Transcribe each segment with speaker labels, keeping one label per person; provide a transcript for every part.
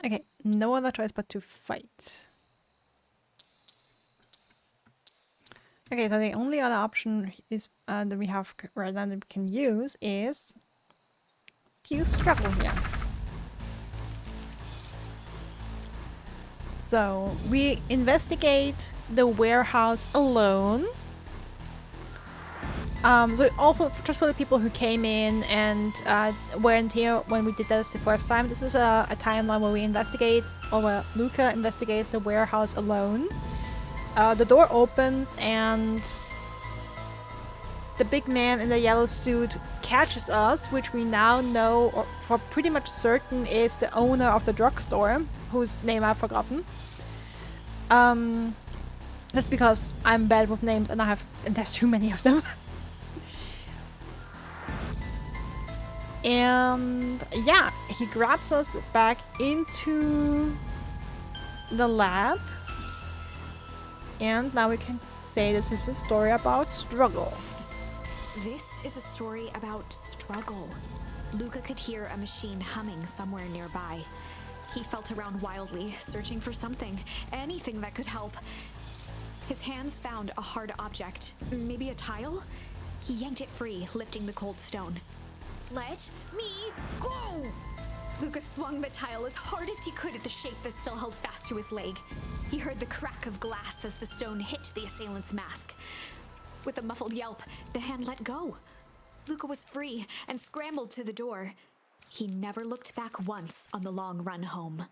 Speaker 1: Okay, no other choice but to fight. Okay, so the only other option is that we have right now that we can use is to use struggle here. So we investigate the warehouse alone. So also just for the people who came in and weren't here when we did this the first time, this is a timeline where we investigate, or where Luca investigates the warehouse alone. The door opens and the big man in the yellow suit catches us, which we now know, or for pretty much certain, is the owner of the drugstore, whose name I've forgotten. Just because I'm bad with names and there's too many of them. And yeah, he grabs us back into the lab. And now we can say this is a story about struggle.
Speaker 2: This is a story about struggle. Luca could hear a machine humming somewhere nearby. He felt around wildly, searching for something, anything that could help. His hands found a hard object, maybe a tile? He yanked it free, lifting the cold stone. Let me go! Luca swung the tile as hard as he could at the shape that still held fast to his leg. He heard the crack of glass as the stone hit the assailant's mask. With a muffled yelp, the hand let go. Luca was free and scrambled to the door. He never looked back once on the long run home.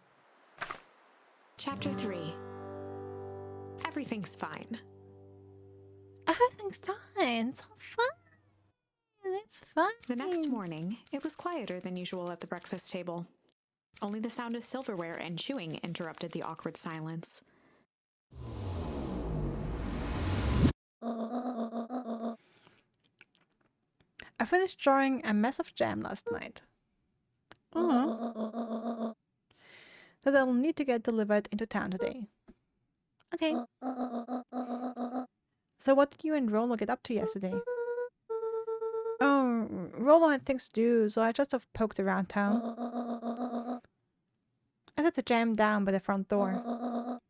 Speaker 2: Chapter 3. Everything's fine.
Speaker 1: Everything's fine. It's all fine. It's fine.
Speaker 2: The next morning, it was quieter than usual at the breakfast table. Only the sound of silverware and chewing interrupted the awkward silence.
Speaker 1: I finished drawing a mess of jam last night. So I'll need to get delivered into town today. Okay. So what did you and Rolo get up to yesterday? Oh, Rolo had things to do, so I just have poked around town. I set the jam down by the front door.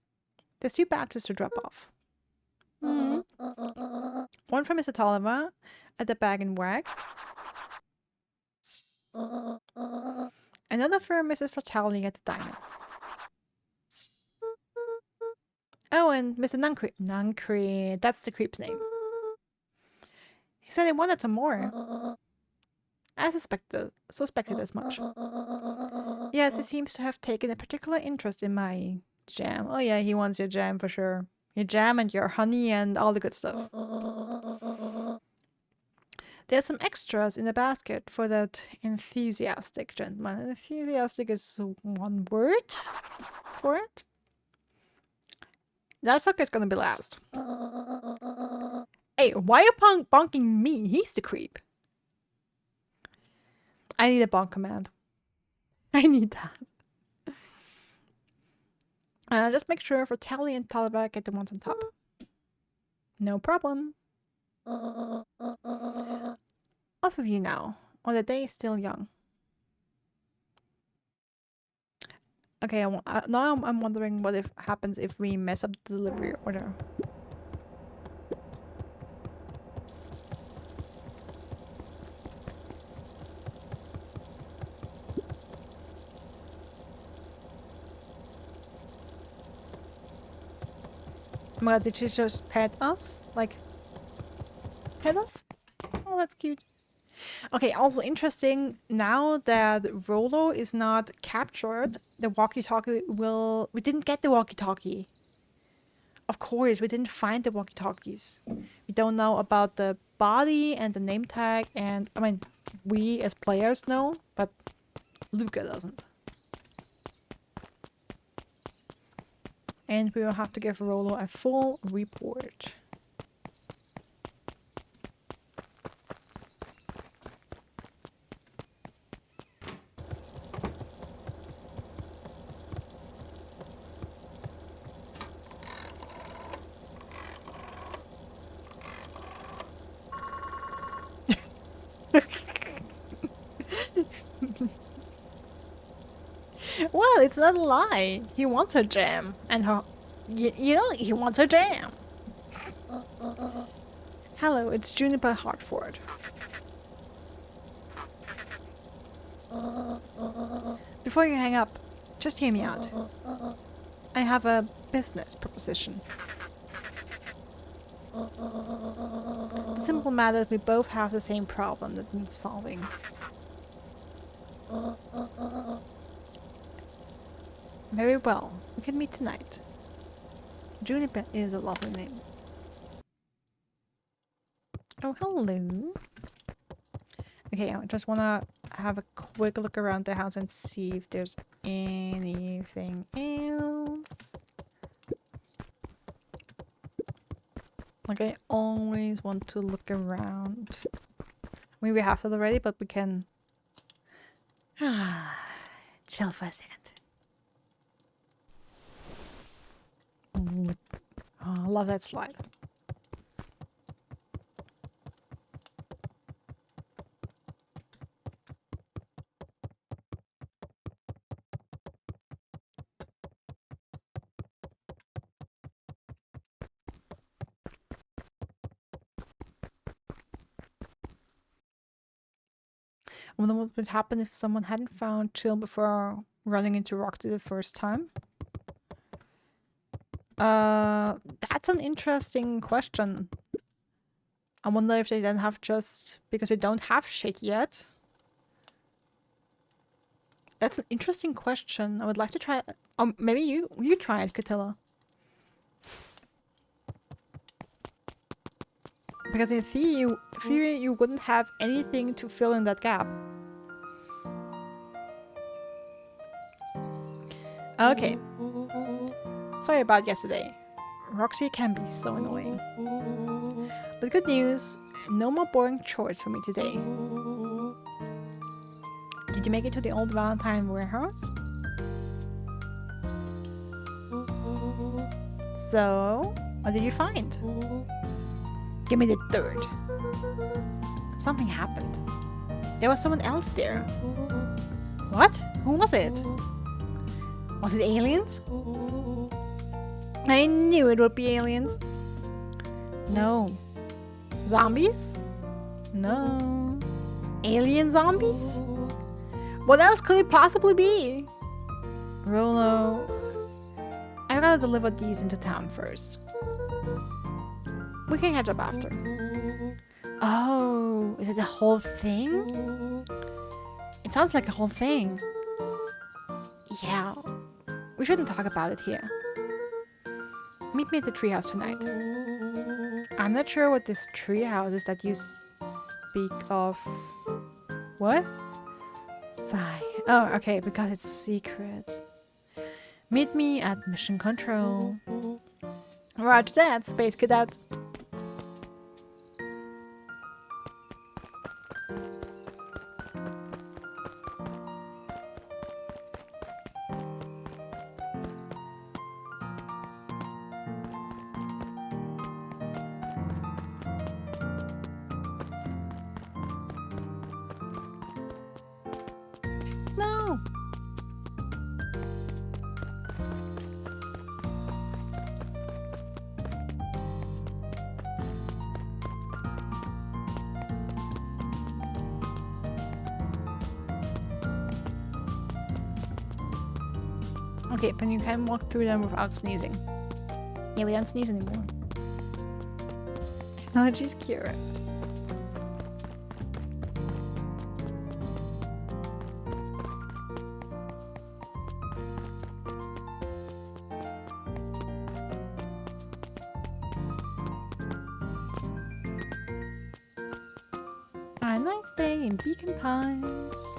Speaker 1: There's 2 batches to drop off. One from Mr. Tolliver at the Bag and Wag. Another for Mrs. Fratelli at the diner. Oh, and Mr. Nuncree, that's the creep's name. He said he wanted some more. I suspected as much. Yes, he seems to have taken a particular interest in my jam. Oh yeah, he wants your jam for sure. Your jam and your honey and all the good stuff. There's some extras in the basket for that enthusiastic gentleman. Enthusiastic is one word for it. That fucker's gonna be last. Hey, why are you bonking me? He's the creep. I need a bonk command. I need that. Just make sure for Tally and Talibac get the ones on top. No problem. Off of you now, while the day is still young. Okay, now I'm wondering what happens if we mess up the delivery order. Oh my god, did she just pet us? Like, pet us? Oh, that's cute. Okay, also interesting, now that Rolo is not captured, the walkie-talkie will... We didn't get the walkie-talkie. Of course, we didn't find the walkie-talkies. We don't know about the body and the name tag, and... I mean, we as players know, but Luca doesn't. And we will have to give Rolo a full report. Well, it's not a lie. He wants her jam. And her... you know, he wants her jam. Hello, it's Juniper Hartford. Before you hang up, just hear me out. I have a business proposition. The simple matter that we both have the same problem that needs solving. Very well, we can meet tonight. Juniper is a lovely name. Oh, hello. Okay, I just want to have a quick look around the house and see if there's anything else. Like, I always want to look around. I mean, we have that already, but we can chill for a second. Oh, I love that slide. I wonder what would happen if someone hadn't found chill before running into Rocky the first time. That's an interesting question. I wonder if they then have just... because they don't have shit yet. That's an interesting question. I would like to try... maybe you try it, Catilla. Because in theory, you wouldn't have anything to fill in that gap. Okay. Sorry about yesterday. Roxy can be so annoying. But good news, no more boring chores for me today. Did you make it to the old Valentine warehouse? So, what did you find? Give me the third. Something happened. There was someone else there. What? Who was it? Was it aliens? I knew it would be aliens. No. Zombies? No. Alien zombies? What else could it possibly be? Rolo, I gotta deliver these into town first. We can catch up after. Oh, is it a whole thing? It sounds like a whole thing. Yeah, we shouldn't talk about it here. Meet me at the treehouse tonight. I'm not sure what this treehouse is that you speak of. What? Sigh. Oh, okay, because it's secret. Meet me at Mission Control. Roger that, Space Cadet. No! Okay, then you can walk through them without sneezing. Yeah, we don't sneeze anymore. Allergies cure. A nice day in Beacon Pines.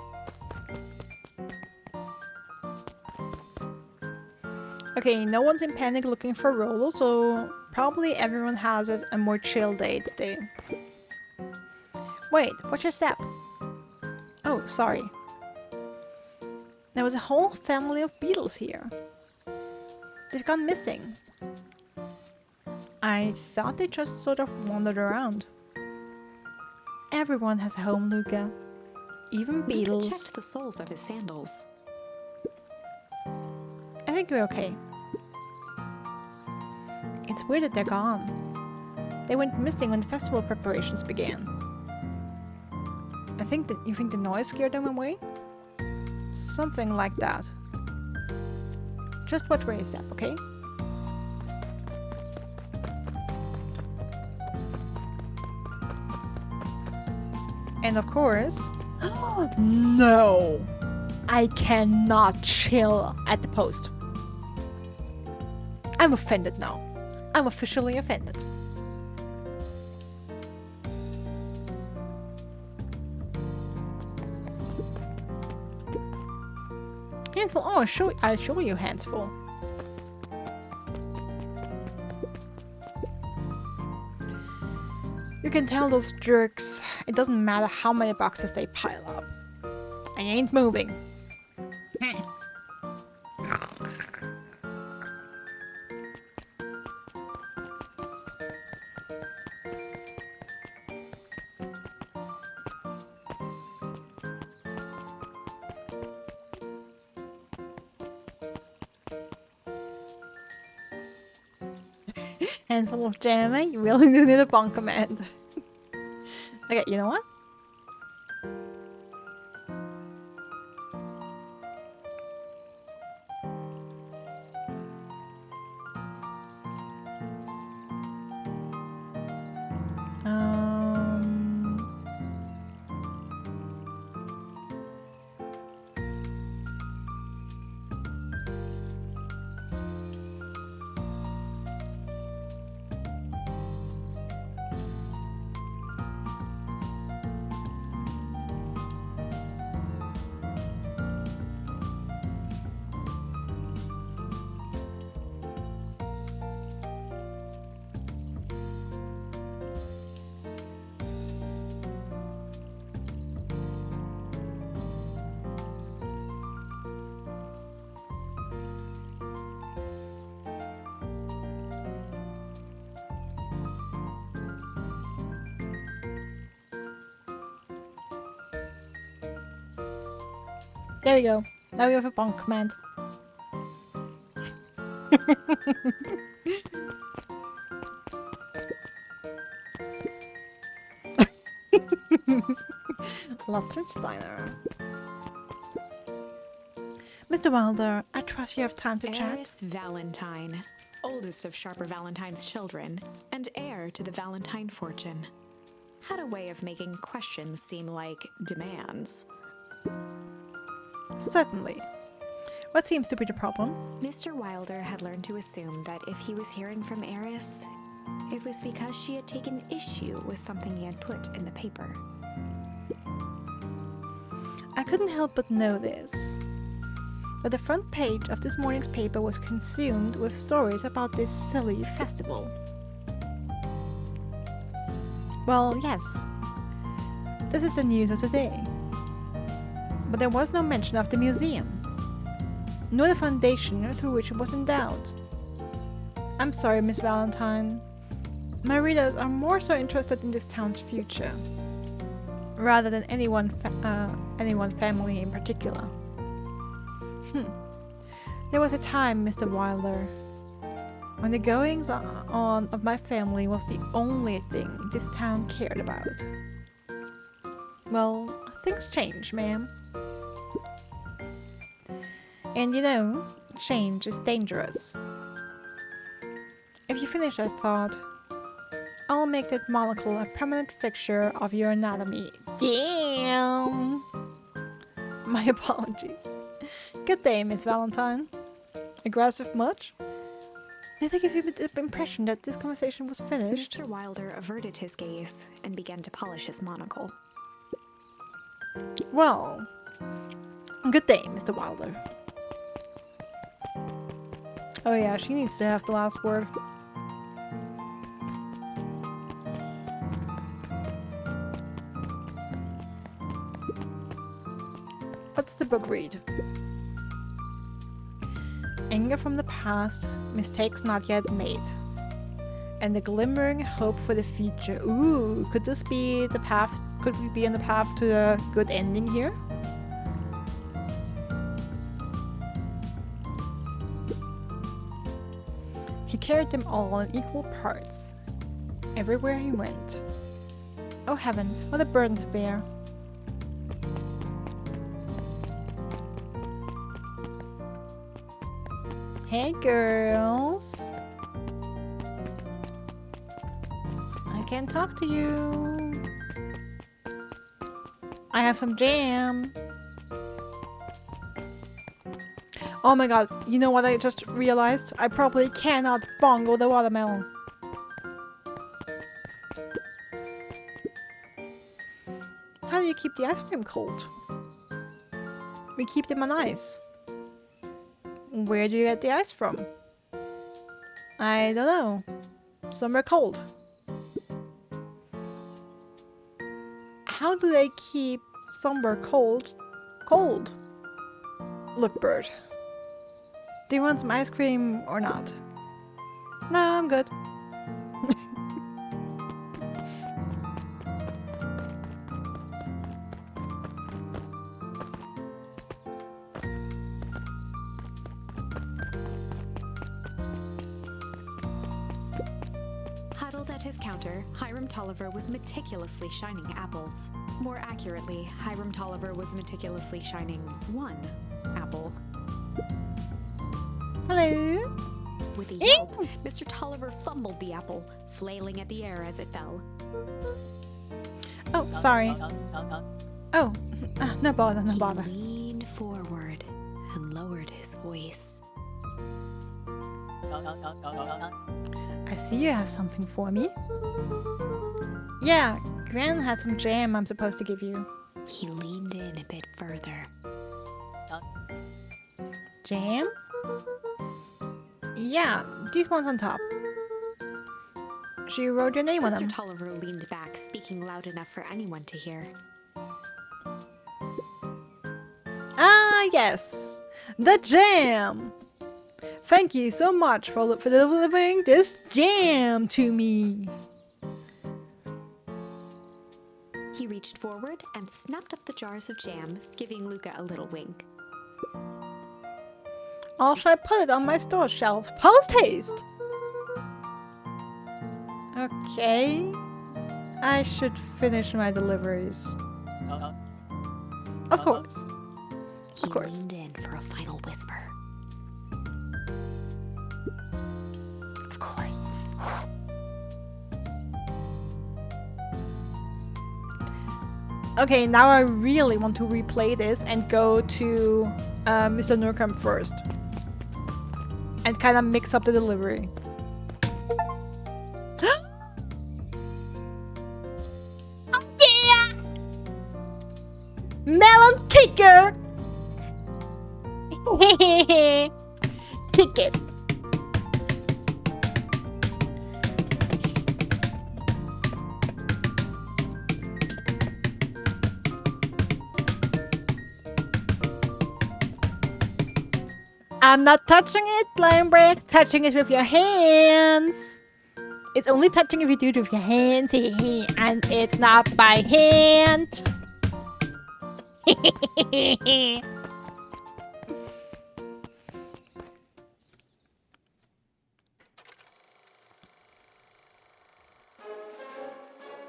Speaker 1: Okay, no one's in panic looking for Rolo, so probably everyone has a more chill day today. Wait, what's your step? Oh, sorry. There was a whole family of beetles here. They've gone missing. I thought they just sort of wandered around. Everyone has a home, Luca. Even beetles.
Speaker 2: Luca checked the soles of his sandals.
Speaker 1: think we're okay. It's weird that they're gone. They went missing when the festival preparations began. I think that you think the noise scared them away? Something like that. Just watch where you step, okay? And of course... No! I cannot chill at the post. I'm offended now. I'm officially offended. Handsful. Oh, I'll show you Handsful. You can tell those jerks, it doesn't matter how many boxes they pile up. I ain't moving. Handful of jamming, you really do need a bonk command. Okay, you know what? There we go. Now we have a bonk command. Steiner. Mr. Wilder, I trust you have time to chat.
Speaker 2: Eris Valentine, oldest of Sharper Valentine's children, and heir to the Valentine fortune, had a way of making questions seem like demands.
Speaker 1: Certainly. What seems to be the problem?
Speaker 2: Mr. Wilder had learned to assume that if he was hearing from Eris, it was because she had taken issue with something he had put in the paper.
Speaker 1: I couldn't help but know this. But the front page of this morning's paper was consumed with stories about this silly festival. Well, yes. This is the news of the day. But there was no mention of the museum, nor the foundation through which it was endowed. I'm sorry, Miss Valentine. My readers are more so interested in this town's future, rather than any one family in particular. There was a time, Mr. Wilder, when the goings on of my family was the only thing this town cared about. Well, things change, ma'am. And you know, change is dangerous. If you finish that thought, I'll make that monocle a permanent fixture of your anatomy. Damn! My apologies. Good day, Miss Valentine. Aggressive much? Did I give you the impression that this conversation was finished?
Speaker 2: Mr. Wilder averted his gaze and began to polish his monocle.
Speaker 1: Well, good day, Mr. Wilder. Oh yeah, she needs to have the last word. What does the book read? Anger from the past, mistakes not yet made, and the glimmering hope for the future. Ooh, could this be the path? Could we be on the path to a good ending here? He carried them all in equal parts, everywhere he went. Oh heavens, what a burden to bear. Hey girls. I can't talk to you. I have some jam. Oh my god, you know what I just realized? I probably cannot bongo the watermelon. How do you keep the ice cream cold? We keep them on ice. Where do you get the ice from? I don't know. Somewhere cold. How do they keep somewhere cold cold? Look, bird. Do you want some ice cream or not? No, I'm good.
Speaker 2: Huddled at his counter, Hiram Tolliver was meticulously shining apples. More accurately, Hiram Tolliver was meticulously shining one apple.
Speaker 1: Hello.
Speaker 2: With a yelp, Mr. Tolliver fumbled the apple, flailing at the air as it fell.
Speaker 1: Oh, sorry. Oh, no bother, no
Speaker 2: He
Speaker 1: bother.
Speaker 2: leaned forward and lowered his voice.
Speaker 1: I see you have something for me. Yeah, Gran had some jam I'm supposed to give you.
Speaker 2: He leaned in a bit further.
Speaker 1: Jam? Yeah, these ones on top. She wrote your name on
Speaker 2: Mr.
Speaker 1: them.
Speaker 2: Tolliver leaned back, speaking loud enough for anyone to hear.
Speaker 1: Ah, yes! The jam! Thank you so much for delivering this jam to me.
Speaker 2: He reached forward and snapped up the jars of jam, giving Luca a little wink.
Speaker 1: Or shall I put it on my store shelf post-haste? Okay. I should finish my deliveries. Of course.
Speaker 2: He
Speaker 1: Of course.
Speaker 2: leaned in for a final whisper.
Speaker 1: Of course. Okay, now I really want to replay this and go to Mr. Nurkamp first. And kind of mix up the delivery. Oh yeah! Melon kicker! Kick it. I'm not touching it, Blind Break. Touching it with your hands. It's only touching if you do it with your hands. And it's not by hand.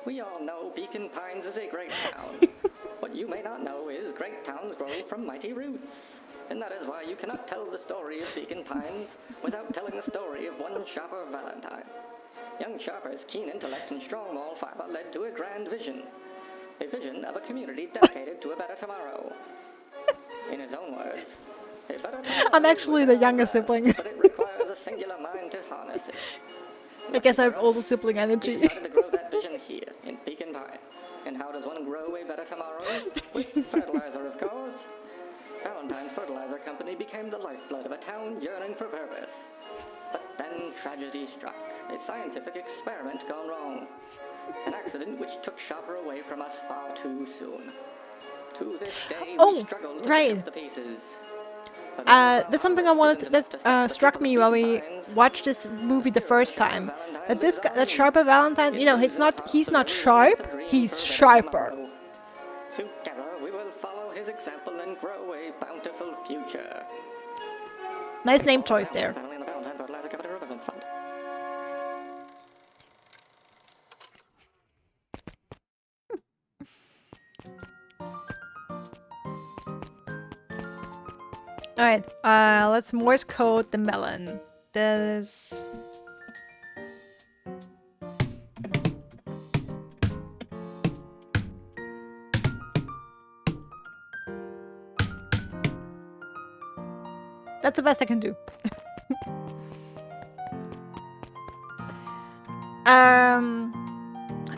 Speaker 3: We all know Beacon Pines is a great town. What you may not know is great towns grow from mighty roots. And that is why you cannot tell the story of Beacon Pines without telling the story of one Sharper Valentine. Young Sharper's keen intellect and strong moral fiber led to a grand vision. A vision of a community dedicated to a better tomorrow. In his own words, a better tomorrow.
Speaker 1: I'm actually the younger sibling.
Speaker 3: But it requires a singular mind to harness it.
Speaker 1: I guess I have older sibling energy.
Speaker 3: We started to grow that vision here in Beacon Pine. And how does one grow a better tomorrow? With fertilizer, of course. Valentine's Fertilizer Company became the lifeblood of a town yearning for purpose. But then tragedy struck. A scientific experiment gone wrong. An accident which took Sharper away from us far too soon. To this day, we struggle to pick up the pieces.
Speaker 1: That's something I wanted that struck me while we watched this movie the first time. That this guy, that Sharper Valentine, you know, he's not sharp, he's sharper.
Speaker 3: Together we will follow his example and grow a bountiful future.
Speaker 1: Nice name choice there.
Speaker 3: Finally, the Valentine Fertilizer Company Ribbons Fund.
Speaker 1: Alright, let's Morse code the melon. This... That's the best I can do.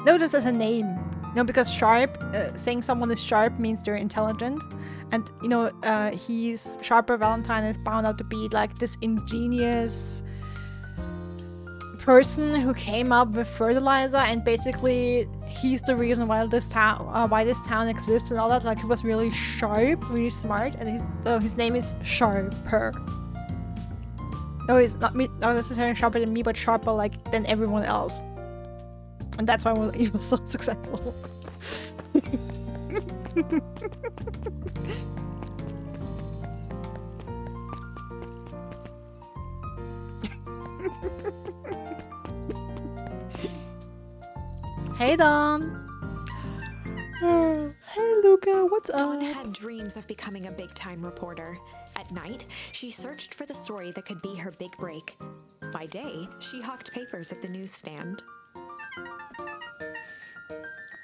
Speaker 1: No, just as a name. No, because sharp, saying someone is sharp means they're intelligent. And, you know, he's Sharper Valentine is bound out to be like this ingenious person who came up with fertilizer, and basically he's the reason why this town exists and all that. Like, he was really sharp, really smart, and his name is Sharper. No, he's not necessarily sharper than me, but sharper like than everyone else. And that's why he was so successful. Hey, Dawn. Oh, hey, Luca, what's up?
Speaker 2: Dawn had dreams of becoming a big-time reporter. At night, she searched for the story that could be her big break. By day, she hawked papers at the newsstand.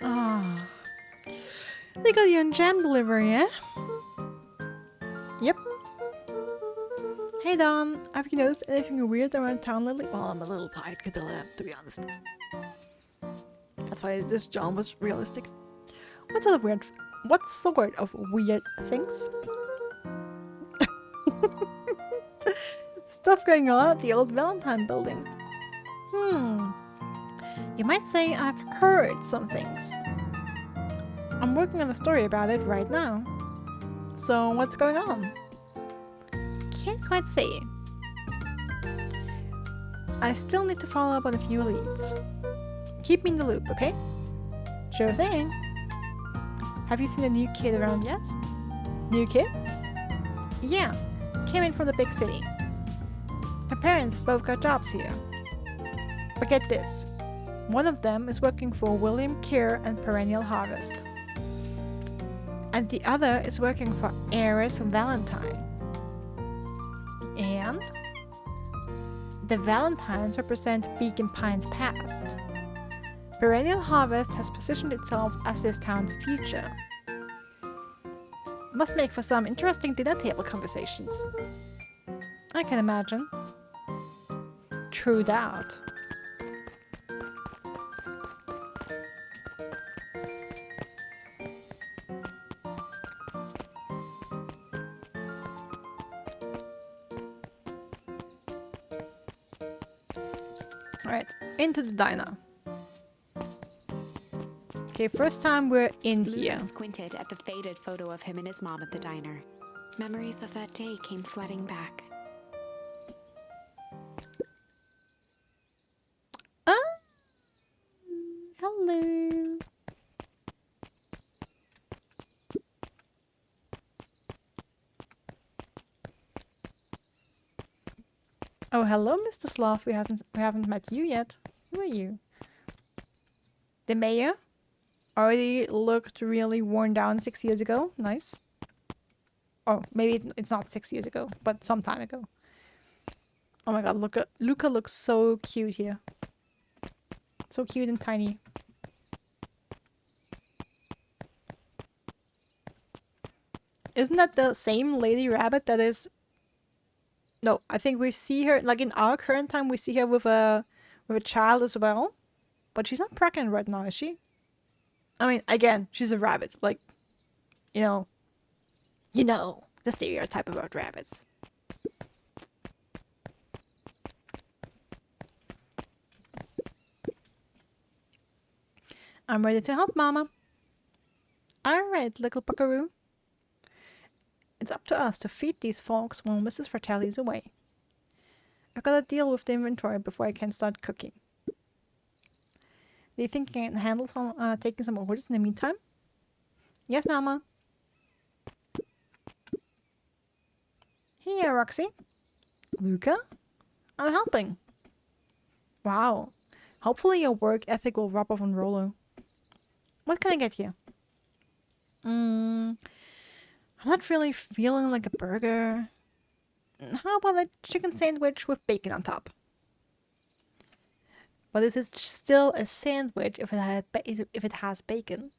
Speaker 1: Oh. They got you on jam delivery, eh? Yep. Hey, Dawn. Have you noticed anything weird around town lately? Well, I'm a little tired, Cadilla, to be honest. That's why this John was realistic. What sort of weird things? Stuff going on at the old Valentine building. You might say I've heard some things. I'm working on a story about it right now. So what's going on? Can't quite say. I still need to follow up on a few leads. Keep me in the loop, okay? Sure thing. Have you seen a new kid around yet? New kid? Yeah, came in from the big city. Her parents both got jobs here. But get this. One of them is working for William Keir and Perennial Harvest. And the other is working for Heiress Valentine. And the Valentines represent Beacon Pine's past. Perennial Harvest has positioned itself as this town's future. Must make for some interesting dinner table conversations. I can imagine. True that. Alright, into the diner. Okay, first time we're in here.
Speaker 2: Luca squinted at the faded photo of him and his mom at the diner. Memories of that day came flooding back.
Speaker 1: Hello. Oh, hello, Mr. Sloth. We haven't met you yet. Who are you? The mayor? Already looked really worn down 6 years ago. Nice. Oh, maybe it's not 6 years ago, but some time ago. Oh my god, Luca looks so cute here. So cute and tiny. Isn't that the same lady rabbit that is... No, I think we see her, like in our current time, we see her with a child as well. But she's not pregnant right now, is she? I mean, again, she's a rabbit. Like, you know, the stereotype about rabbits. I'm ready to help, Mama. Alright, little buckaroo. It's up to us to feed these folks while Mrs. Fratelli is away. I've got to deal with the inventory before I can start cooking. Do you think you can handle taking some orders in the meantime? Yes, Mama. Here, Roxy. Luca? I'm helping. Wow. Hopefully your work ethic will rub off on Rolo. What can I get you? I'm not really feeling like a burger. How about a chicken sandwich with bacon on top? But this is still a sandwich if it has bacon.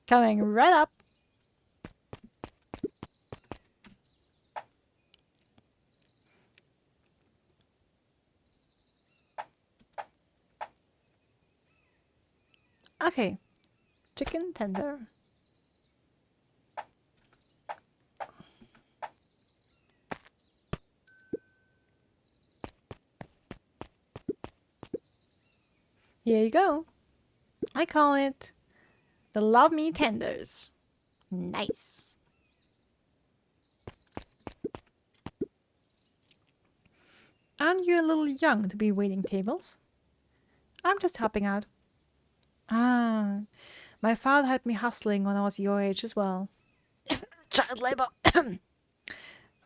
Speaker 1: Coming right up. Okay, chicken tender. Here you go. I call it the Love Me Tenders. Nice. Aren't you a little young to be waiting tables? I'm just helping out. Ah, my father had me hustling when I was your age as well. Child labor.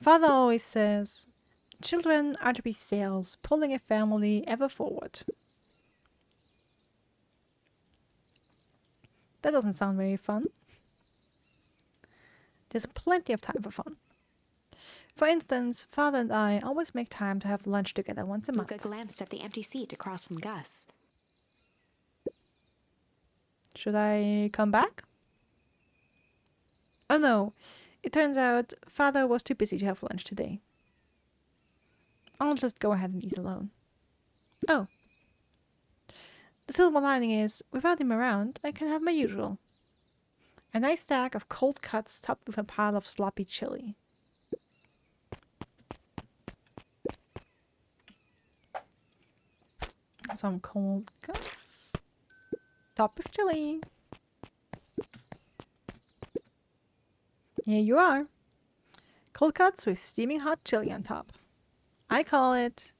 Speaker 1: Father always says, children are to be sails, pulling a family ever forward. That doesn't sound very fun. There's plenty of time for fun. For instance, Father and I always make time to have lunch together once a month.
Speaker 2: Luca glanced at the empty seat across from Gus.
Speaker 1: Should I come back? Oh no, it turns out Father was too busy to have lunch today. I'll just go ahead and eat alone. Oh. The silver lining is, without him around, I can have my usual. A nice stack of cold cuts topped with a pile of sloppy chili. Some cold cuts topped with chili. Here you are. Cold cuts with steaming hot chili on top. I call it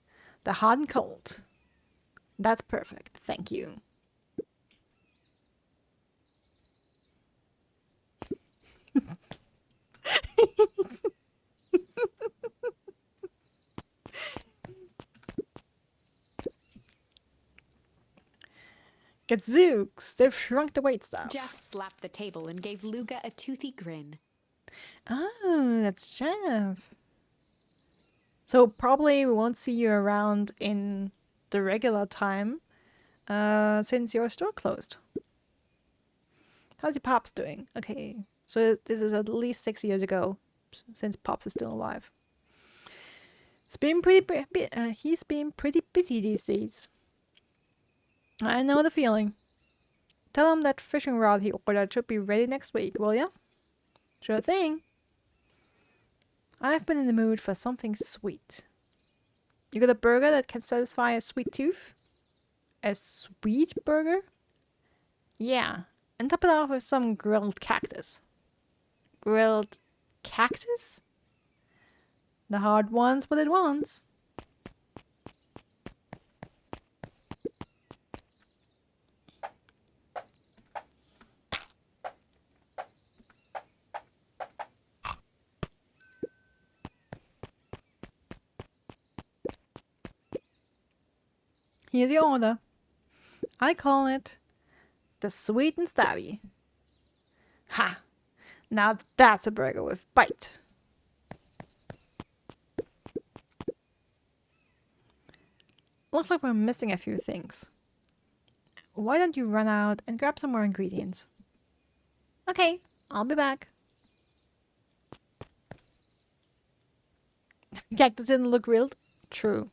Speaker 1: the hot and cold. That's perfect, thank you. Gadzooks, they've shrunk the wait staff.
Speaker 2: Jeff slapped the table and gave Luca a toothy grin.
Speaker 1: Oh, that's Jeff. So probably we won't see you around in the regular time, since your store closed. How's your Pops doing? Okay, so this is at least 6 years ago, since Pops is still alive. He's been pretty busy these days. I know the feeling. Tell him that fishing rod he ordered should be ready next week, will ya? Sure thing. I've been in the mood for something sweet. You got a burger that can satisfy a sweet tooth? A sweet burger? Yeah, and top it off with some grilled cactus. Grilled cactus? The heart wants what it wants. Here's your order. I call it the sweet and stabby. Ha! Now that's a burger with bite. Looks like we're missing a few things. Why don't you run out and grab some more ingredients? Okay, I'll be back. Cactus didn't look grilled? True.